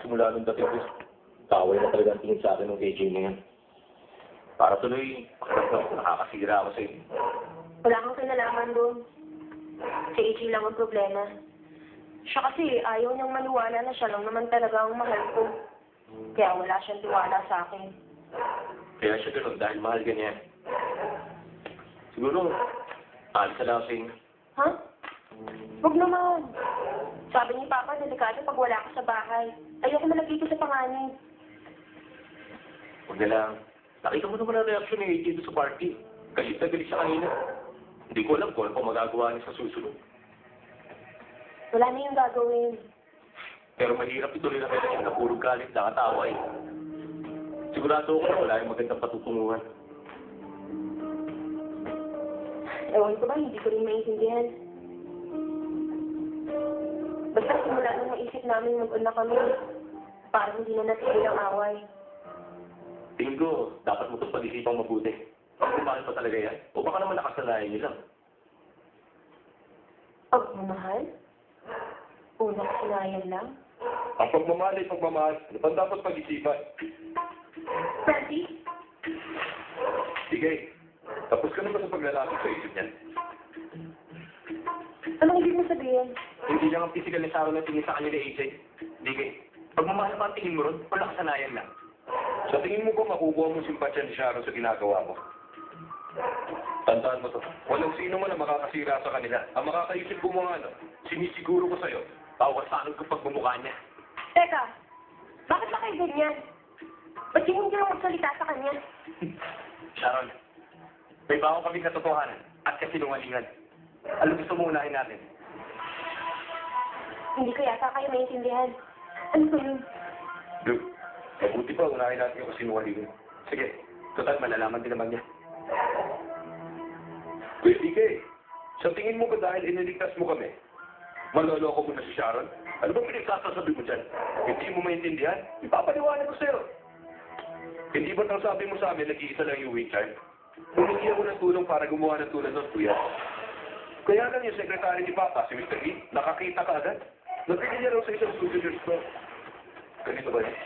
simula nung dating ko, taway na talaga ang tingin sa akin ng KJ na yan. Para tuloy, nakakasira ako sa'yo. Wala kang kinalaman doon. Si AJ lang ang problema. Siya kasi ayaw niyang maniwala na siya lang naman talaga ang mahal ko. Kaya wala siyang tiwala sa akin. Kaya siya gano'n dahil mahal ka niya. Siguro, alis na lang ako sa inyo. Ha? Huwag naman. Sabi ni Papa, delikado pag wala ka sa bahay. Ayoko malagay ko sa panganib. Huwag na lang. Nakita mo naman ang reaksyon ni AJ sa party. Galit na galit siya kanina. Hindi ko alam kung ano pa magagawa niya sa susunod. Wala na yung gagawin. Pero mahirap ituloy na relasyon na puro galit na katawa eh. Sigurado ako na wala yung magandang patutunguhan. Ewan ko ba, hindi ko rin maintindihan. Basta simula nung naisip namin mag-una kami, parang hindi na natigil ang away. Tingin ko, dapat mo itong pag-isipang mabuti. Kung mahal pa talaga yan, o baka naman nakasanayan niyo lang. Pagmamahal? Unang sinayan lang? Ang pagmamahal ay pagmamahal. Ano pang dapat pag-isipan? Francis? Sige, tapos ka na ba sa paglalapit sa isip niyan? Anong ibig mo sabihin? Hindi lang ang physical ni Sharon na tingin sa kanya ni AJ. Hindi pagmamahal pa ang tingin mo ron, o nakasanayan lang. Sa tingin mo ba makukuha mo simpatsya ni Sharon sa ginagawa mo? Tandaan mo to. Walang sino man ang makakasira sa kanila. Ang makakaisip ko mga ano, sinisiguro ko sa'yo. Tawasanod ko pagmumukha niya. Teka, bakit ba kayo ganyan? Ba't hindi lang magsalita sa kanya? Sharon, may bago kami katotohanan at kasinungalingan. Ano gusto mo unahin natin? Hindi ko yata kayo maintindihan. Ano ba yun? Luke, mabuti pa unahin natin yung kasinungalingan. Sige, total malalaman din naman niya. Kuya DK, sa tingin mo ba dahil iniligtas mo kami, maloloko mo na si Sharon? Ano ba pinagsasasabi mo dyan? Hindi mo maintindihan? Ipapaliwanag ko sa'yo. Hindi ba't ang sabi mo sa amin, nag-iisa lang yung weak child? Humingi ako ng tulong para gumawa ng tulad ng kuya. Kaya lang yung sekretary ni Papa, si Mr. Lee, nakakita ka agad. Nagpili niya raw sa isang studio nurse ko. Ganito ba yan?